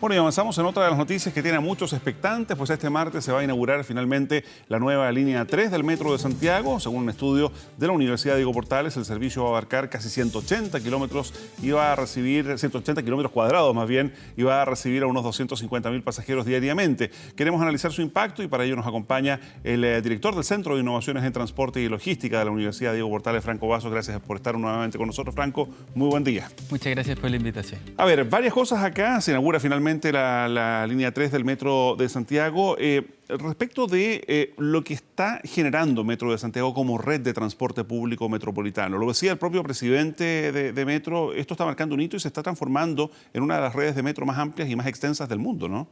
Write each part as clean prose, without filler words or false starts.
Bueno, y avanzamos en otra de las noticias que tiene a muchos expectantes, pues este martes se va a inaugurar finalmente la nueva línea 3 del Metro de Santiago. Según un estudio de la Universidad Diego Portales, el servicio va a abarcar casi 180 kilómetros y va a recibir 180 kilómetros cuadrados más bien, y va a recibir a unos 250.000 pasajeros diariamente. Queremos analizar su impacto y para ello nos acompaña el director del Centro de Innovaciones en Transporte y Logística de la Universidad Diego Portales, Franco Vaso. Gracias por estar nuevamente con nosotros, Franco. Muy buen día. Muchas gracias por la invitación. A ver, varias cosas acá. Se inaugura finalmente la línea 3 del Metro de Santiago. Respecto de lo que está generando Metro de Santiago como red de transporte público metropolitano, lo decía el propio presidente de Metro, esto está marcando un hito y se está transformando en una de las redes de metro más amplias y más extensas del mundo, ¿no?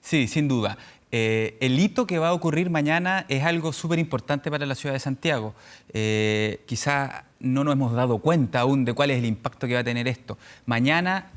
Sí, sin duda. El hito que va a ocurrir mañana es algo súper importante para la ciudad de Santiago. Quizá no nos hemos dado cuenta aún de cuál es el impacto que va a tener esto. Mañana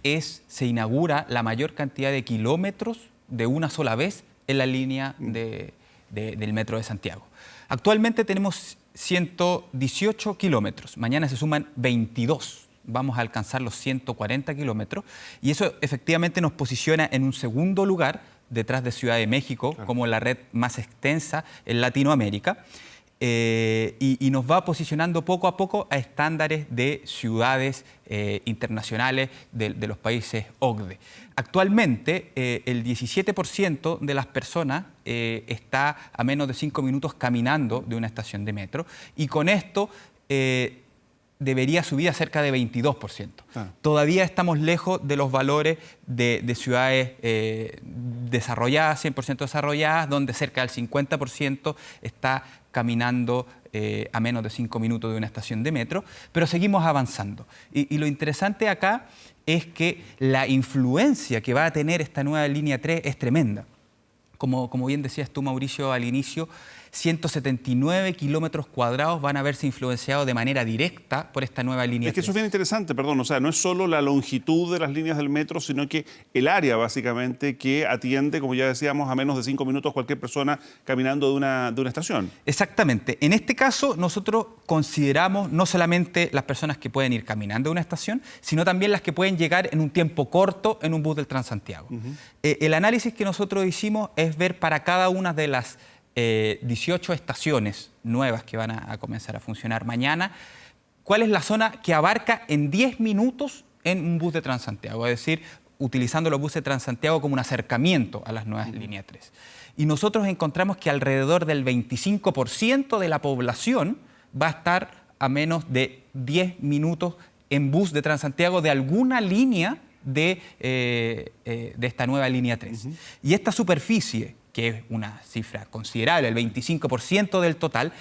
se inaugura la mayor cantidad de kilómetros de una sola vez en la línea del Metro de Santiago. Actualmente tenemos 118 kilómetros, mañana se suman 22. Vamos a alcanzar los 140 kilómetros y eso efectivamente nos posiciona en un segundo lugar detrás de Ciudad de México, claro, como la red más extensa en Latinoamérica, y nos va posicionando poco a poco a estándares de ciudades internacionales de los países OCDE. Actualmente, el 17% de las personas está a menos de 5 minutos caminando de una estación de metro, y con esto debería subir a cerca de 22%. Todavía estamos lejos de los valores de ciudades desarrolladas, 100% desarrolladas, donde cerca del 50% está caminando a menos de 5 minutos de una estación de metro, pero seguimos avanzando. Y lo interesante acá es que la influencia que va a tener esta nueva línea 3 es tremenda. Como bien decías tú, Mauricio, al inicio, 179 kilómetros cuadrados van a verse influenciados de manera directa por esta nueva línea 3. Es que eso es bien interesante, perdón, o sea, no es solo la longitud de las líneas del metro, sino que el área básicamente que atiende, como ya decíamos, a menos de 5 minutos cualquier persona caminando de una estación. Exactamente. En este caso, nosotros consideramos no solamente las personas que pueden ir caminando de una estación, sino también las que pueden llegar en un tiempo corto en un bus del Transantiago. El análisis que nosotros hicimos es ver para cada una de las 18 estaciones nuevas que van a comenzar a funcionar mañana, ¿cuál es la zona que abarca en 10 minutos en un bus de Transantiago? Es decir, utilizando los buses de Transantiago como un acercamiento a las nuevas líneas 3. Y nosotros encontramos que alrededor del 25% de la población va a estar a menos de 10 minutos en bus de Transantiago de alguna línea de esta nueva línea 3. Y esta superficie, que es una cifra considerable, el 25% del total,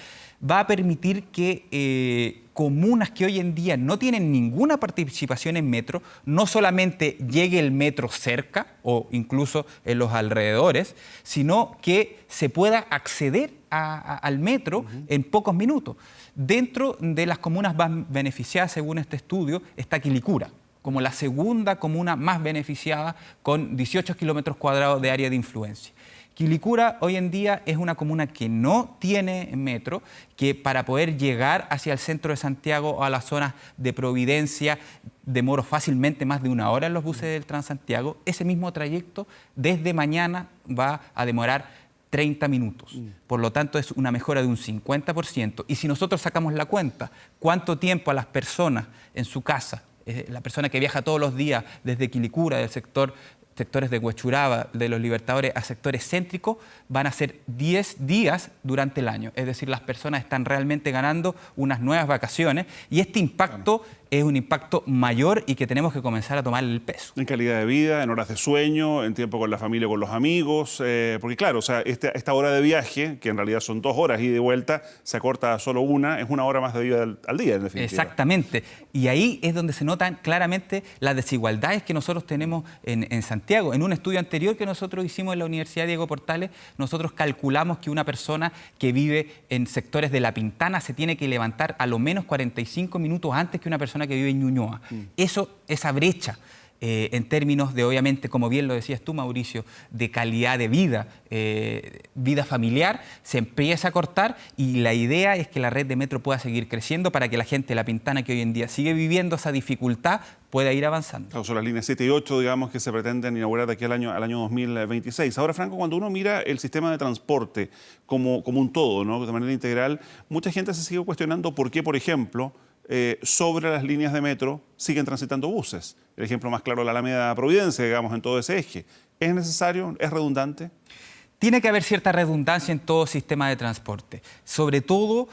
va a permitir que comunas que hoy en día no tienen ninguna participación en metro, no solamente llegue el metro cerca o incluso en los alrededores, sino que se pueda acceder al metro en pocos minutos. Dentro de las comunas más beneficiadas, según este estudio, está Quilicura, como la segunda comuna más beneficiada, con 18 kilómetros cuadrados de área de influencia. Quilicura hoy en día es una comuna que no tiene metro, que para poder llegar hacia el centro de Santiago o a las zonas de Providencia demoro fácilmente más de 1 hora en los buses del Transantiago. Ese mismo trayecto desde mañana va a demorar 30 minutos. Por lo tanto, es una mejora de un 50%. Y si nosotros sacamos la cuenta, ¿cuánto tiempo a las personas en su casa, la persona que viaja todos los días desde Quilicura, del sectores de Huechuraba, de los Libertadores, a sectores céntricos, van a ser 10 días durante el año? Es decir, las personas están realmente ganando unas nuevas vacaciones y este impacto es un impacto mayor y que tenemos que comenzar a tomarle el peso. En calidad de vida, en horas de sueño, en tiempo con la familia, con los amigos, porque claro, o sea, esta hora de viaje, que en realidad son 2 horas y de vuelta, se acorta a solo una, es 1 hora más de vida al día, en definitiva. Exactamente, y ahí es donde se notan claramente las desigualdades que nosotros tenemos en Santiago. En un estudio anterior que nosotros hicimos en la Universidad Diego Portales, nosotros calculamos que una persona que vive en sectores de La Pintana se tiene que levantar a lo menos 45 minutos antes que una persona que vive en Ñuñoa. Esa brecha en términos de, obviamente, como bien lo decías tú, Mauricio, de calidad de vida, vida familiar, se empieza a cortar y la idea es que la red de metro pueda seguir creciendo para que la gente de La Pintana, que hoy en día sigue viviendo esa dificultad, pueda ir avanzando. Claro, son las líneas 7 y 8, digamos, que se pretenden inaugurar de aquí al año 2026. Ahora, Franco, cuando uno mira el sistema de transporte como un todo, ¿no?, de manera integral, mucha gente se sigue cuestionando por qué, por ejemplo, sobre las líneas de metro siguen transitando buses. El ejemplo más claro, la Alameda Providencia, digamos, en todo ese eje. ¿Es necesario? ¿Es redundante? Tiene que haber cierta redundancia en todo sistema de transporte, sobre todo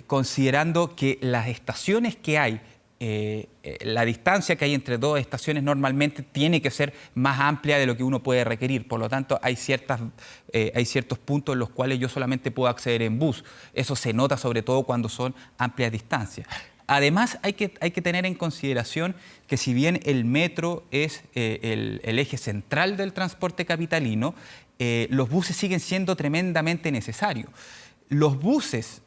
considerando que las estaciones que hay, la distancia que hay entre dos estaciones normalmente tiene que ser más amplia de lo que uno puede requerir. Por lo tanto, hay ciertos puntos en los cuales yo solamente puedo acceder en bus. Eso se nota sobre todo cuando son amplias distancias. Además, hay que tener en consideración que si bien el metro es el eje central del transporte capitalino, los buses siguen siendo tremendamente necesarios. Los buses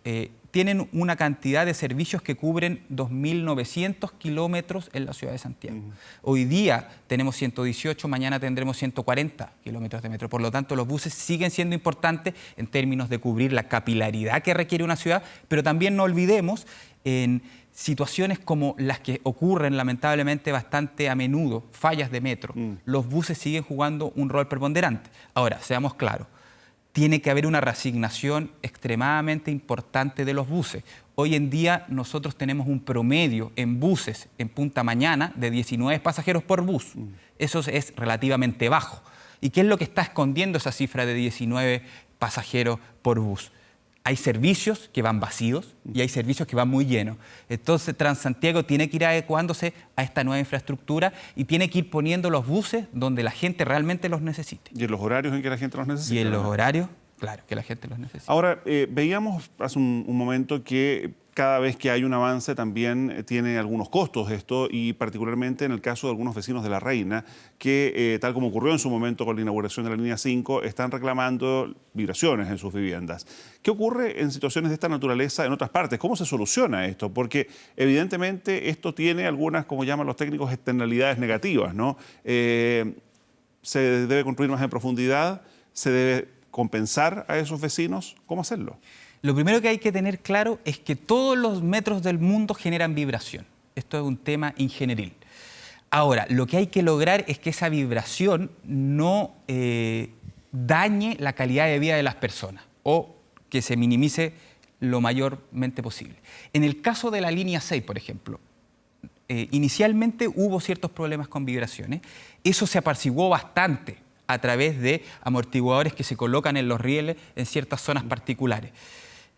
tienen una cantidad de servicios que cubren 2.900 kilómetros en la ciudad de Santiago. Hoy día tenemos 118, mañana tendremos 140 kilómetros de metro. Por lo tanto, los buses siguen siendo importantes en términos de cubrir la capilaridad que requiere una ciudad, pero también no olvidemos en situaciones como las que ocurren lamentablemente bastante a menudo, fallas de metro, los buses siguen jugando un rol preponderante. Ahora, seamos claros, tiene que haber una reasignación extremadamente importante de los buses. Hoy en día nosotros tenemos un promedio en buses en Punta Mañana de 19 pasajeros por bus. Eso es relativamente bajo. ¿Y qué es lo que está escondiendo esa cifra de 19 pasajeros por bus? Hay servicios que van vacíos y hay servicios que van muy llenos. Entonces, Transantiago tiene que ir adecuándose a esta nueva infraestructura y tiene que ir poniendo los buses donde la gente realmente los necesite. ¿Y en los horarios en que la gente los necesita? Y en los horarios, claro, que la gente los necesita. Ahora, veíamos hace un momento que cada vez que hay un avance también tiene algunos costos esto, y particularmente en el caso de algunos vecinos de La Reina, que tal como ocurrió en su momento con la inauguración de la línea 5, están reclamando vibraciones en sus viviendas. ¿Qué ocurre en situaciones de esta naturaleza en otras partes? ¿Cómo se soluciona esto? Porque evidentemente esto tiene algunas, como llaman los técnicos, externalidades negativas, ¿no? Se debe construir más en profundidad, se debe compensar a esos vecinos. ¿Cómo hacerlo? Lo primero que hay que tener claro es que todos los metros del mundo generan vibración. Esto es un tema ingenieril. Ahora, lo que hay que lograr es que esa vibración no dañe la calidad de vida de las personas o que se minimice lo mayormente posible. En el caso de la línea 6, por ejemplo, inicialmente hubo ciertos problemas con vibraciones. Eso se apaciguó bastante a través de amortiguadores que se colocan en los rieles en ciertas zonas particulares.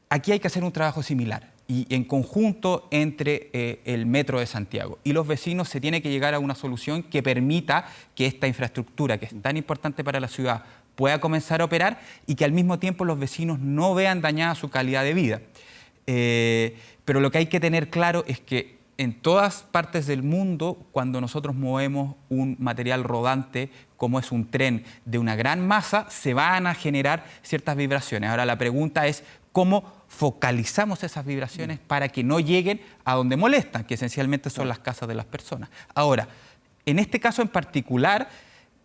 Aquí hay que hacer un trabajo similar y en conjunto entre el Metro de Santiago y los vecinos se tiene que llegar a una solución que permita que esta infraestructura, que es tan importante para la ciudad, pueda comenzar a operar y que al mismo tiempo los vecinos no vean dañada su calidad de vida. Pero lo que hay que tener claro es que en todas partes del mundo, cuando nosotros movemos un material rodante, como es un tren de una gran masa, se van a generar ciertas vibraciones. Ahora la pregunta es cómo focalizamos esas vibraciones para que no lleguen a donde molestan, que esencialmente son las casas de las personas. Ahora, en este caso en particular,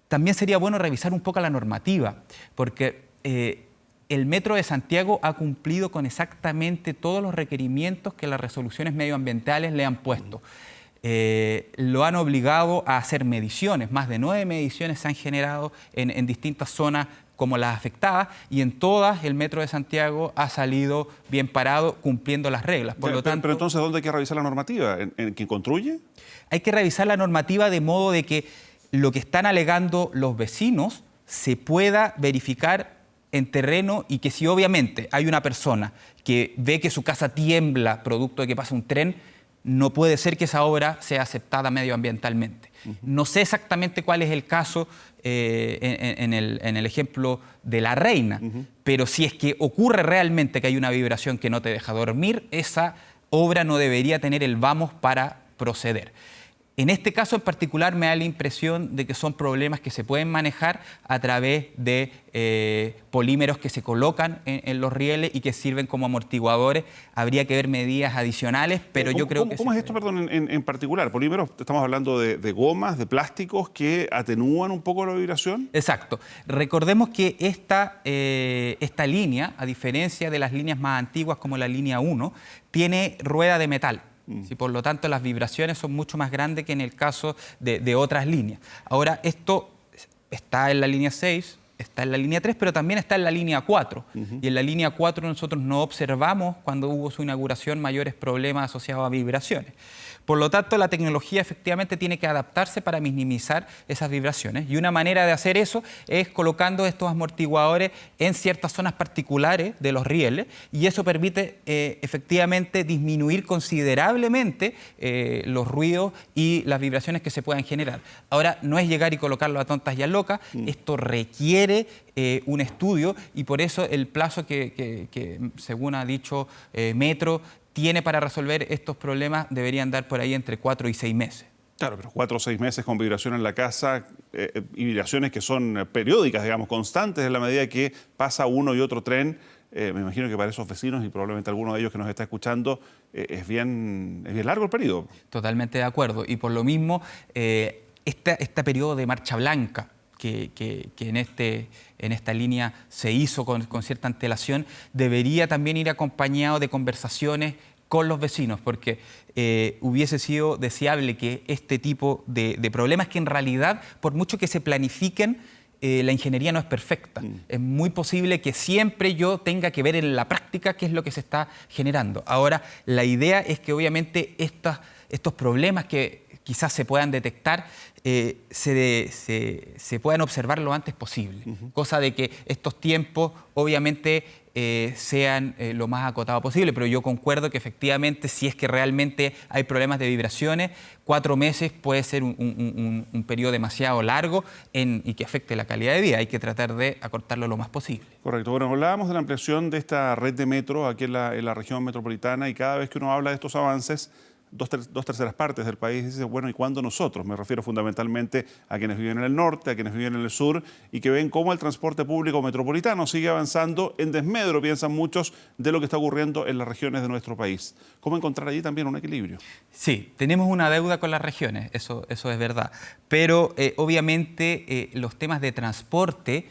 también sería bueno revisar un poco la normativa, porque el Metro de Santiago ha cumplido con exactamente todos los requerimientos que las resoluciones medioambientales le han puesto. Lo han obligado a hacer mediciones, más de 9 mediciones se han generado en distintas zonas como las afectadas, y en todas el Metro de Santiago ha salido bien parado, cumpliendo las reglas. Por lo tanto, pero entonces, ¿dónde hay que revisar la normativa? ¿En quién construye? Hay que revisar la normativa de modo de que lo que están alegando los vecinos se pueda verificar en terreno y que si obviamente hay una persona que ve que su casa tiembla producto de que pasa un tren, no puede ser que esa obra sea aceptada medioambientalmente. No sé exactamente cuál es el caso en el ejemplo de La Reina, pero si es que ocurre realmente que hay una vibración que no te deja dormir, esa obra no debería tener el vamos para proceder. En este caso en particular me da la impresión de que son problemas que se pueden manejar a través de polímeros que se colocan en los rieles y que sirven como amortiguadores. Habría que ver medidas adicionales, pero yo creo que... ¿Cómo es esto, perdón, en particular? ¿Polímeros? Estamos hablando de gomas, de plásticos que atenúan un poco la vibración. Exacto. Recordemos que esta línea, a diferencia de las líneas más antiguas como la línea 1, tiene rueda de metal. Sí, por lo tanto, las vibraciones son mucho más grandes que en el caso de otras líneas. Ahora, esto está en la línea 6, está en la línea 3, pero también está en la línea 4. Y en la línea 4 nosotros no observamos, cuando hubo su inauguración, mayores problemas asociados a vibraciones. Por lo tanto, la tecnología efectivamente tiene que adaptarse para minimizar esas vibraciones. Y una manera de hacer eso es colocando estos amortiguadores en ciertas zonas particulares de los rieles, y eso permite efectivamente disminuir considerablemente los ruidos y las vibraciones que se puedan generar. Ahora, no es llegar y colocarlo a tontas y a locas, esto requiere un estudio, y por eso el plazo que según ha dicho Metro, tiene para resolver estos problemas deberían dar por ahí entre 4 y 6 meses. Claro, pero 4 o 6 meses con vibración en la casa y vibraciones que son periódicas, digamos, constantes en la medida que pasa uno y otro tren. Me imagino que para esos vecinos y probablemente alguno de ellos que nos está escuchando es bien largo el periodo. Totalmente de acuerdo. Y por lo mismo, este periodo de marcha blanca que en esta línea se hizo con cierta antelación, debería también ir acompañado de conversaciones con los vecinos, porque hubiese sido deseable que este tipo de problemas, que en realidad, por mucho que se planifiquen, la ingeniería no es perfecta. Es muy posible que siempre yo tenga que ver en la práctica qué es lo que se está generando. Ahora, la idea es que obviamente estos problemas que quizás se puedan detectar, se puedan observar lo antes posible. Cosa de que estos tiempos obviamente sean lo más acotados posible, pero yo concuerdo que efectivamente, si es que realmente hay problemas de vibraciones, 4 meses puede ser un periodo demasiado largo y que afecte la calidad de vida. Hay que tratar de acortarlo lo más posible. Correcto. Bueno, hablábamos de la ampliación de esta red de metro aquí en la región metropolitana, y cada vez que uno habla de estos avances, dos terceras partes del país dice, bueno, ¿y cuándo nosotros? Me refiero fundamentalmente a quienes viven en el norte, a quienes viven en el sur, y que ven cómo el transporte público metropolitano sigue avanzando en desmedro, piensan muchos, de lo que está ocurriendo en las regiones de nuestro país. ¿Cómo encontrar allí también un equilibrio? Sí, tenemos una deuda con las regiones, eso es verdad. Pero obviamente los temas de transporte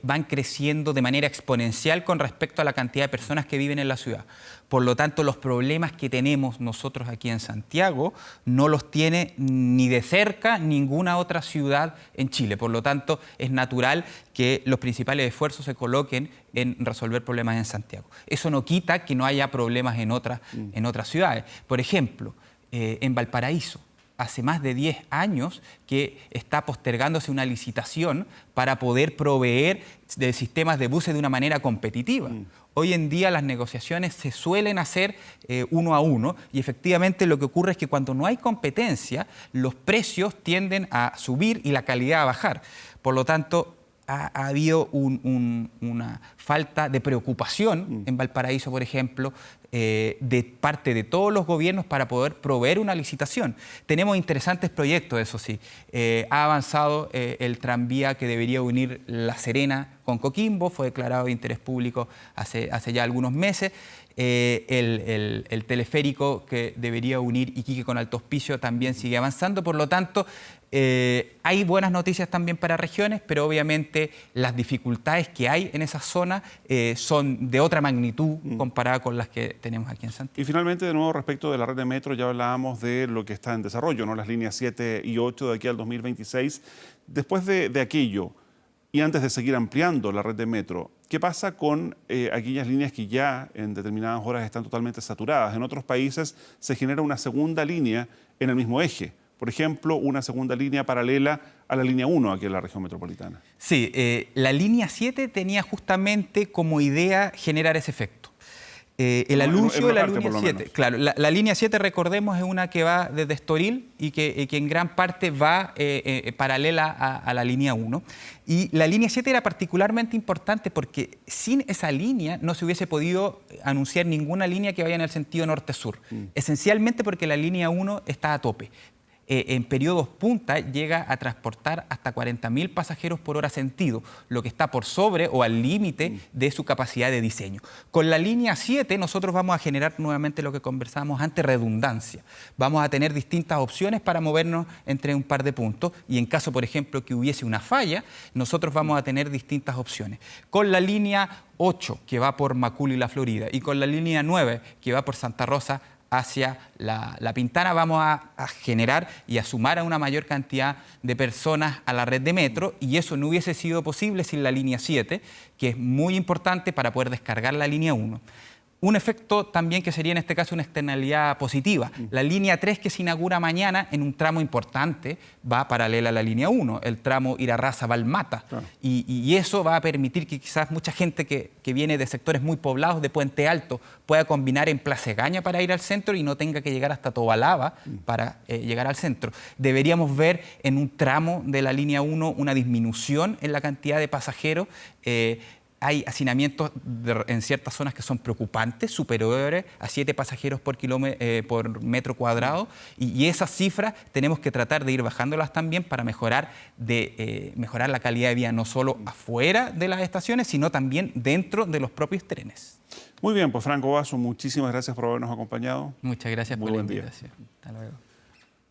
van creciendo de manera exponencial con respecto a la cantidad de personas que viven en la ciudad. Por lo tanto, los problemas que tenemos nosotros aquí en Santiago no los tiene ni de cerca ninguna otra ciudad en Chile. Por lo tanto, es natural que los principales esfuerzos se coloquen en resolver problemas en Santiago. Eso no quita que no haya problemas en otras ciudades. Por ejemplo, en Valparaíso, hace más de 10 años que está postergándose una licitación para poder proveer de sistemas de buses de una manera competitiva. Hoy en día las negociaciones se suelen hacer 1 a 1, y efectivamente lo que ocurre es que cuando no hay competencia, los precios tienden a subir y la calidad a bajar. Por lo tanto, ha habido una falta de preocupación en Valparaíso, por ejemplo, de parte de todos los gobiernos para poder proveer una licitación. Tenemos interesantes proyectos, eso sí. Ha avanzado el tranvía que debería unir La Serena con Coquimbo, fue declarado de interés público hace ya algunos meses. El teleférico que debería unir Iquique con Alto Hospicio también sigue avanzando. Por lo tanto, hay buenas noticias también para regiones, pero obviamente las dificultades que hay en esa zona son de otra magnitud comparada con las que tenemos aquí en Santiago. Y finalmente, de nuevo, respecto de la red de metro, ya hablábamos de lo que está en desarrollo, ¿no? Las líneas 7 y 8 de aquí al 2026. Después de aquello, y antes de seguir ampliando la red de metro, ¿qué pasa con aquellas líneas que ya en determinadas horas están totalmente saturadas? En otros países se genera una segunda línea en el mismo eje. Por ejemplo, una segunda línea paralela a la línea 1 aquí en la región metropolitana. Sí, la línea 7 tenía justamente como idea generar ese efecto. El anuncio de la línea 7, claro, la línea 7, recordemos, es una que va desde Estoril y que en gran parte va paralela a la línea 1. Y la línea 7 era particularmente importante porque sin esa línea no se hubiese podido anunciar ninguna línea que vaya en el sentido norte-sur. Esencialmente porque la línea 1 está a tope. en periodos punta llega a transportar hasta 40.000 pasajeros por hora sentido, lo que está por sobre o al límite de su capacidad de diseño. Con la línea 7 nosotros vamos a generar nuevamente lo que conversábamos antes, redundancia. Vamos a tener distintas opciones para movernos entre un par de puntos y en caso, por ejemplo, que hubiese una falla, nosotros vamos a tener distintas opciones. Con la línea 8, que va por Macul y La Florida, y con la línea 9, que va por Santa Rosa hacia la Pintana, vamos a generar y a sumar a una mayor cantidad de personas a la red de metro, y eso no hubiese sido posible sin la línea 7, que es muy importante para poder descargar la línea 1. Un efecto también que sería en este caso una externalidad positiva. La línea 3 que se inaugura mañana en un tramo importante va paralela a la línea 1, el tramo Irarrázaval-Mata. Claro. Y eso va a permitir que quizás mucha gente que viene de sectores muy poblados de Puente Alto pueda combinar en Plaza Egaña para ir al centro y no tenga que llegar hasta Tobalaba para llegar al centro. Deberíamos ver en un tramo de la línea 1 una disminución en la cantidad de pasajeros. Hay hacinamientos en ciertas zonas que son preocupantes, superiores a 7 pasajeros por metro cuadrado, y esas cifras tenemos que tratar de ir bajándolas también para mejorar la calidad de vida, no solo afuera de las estaciones, sino también dentro de los propios trenes. Muy bien, pues Franco Basso, muchísimas gracias por habernos acompañado. Muchas gracias por la invitación. Hasta luego.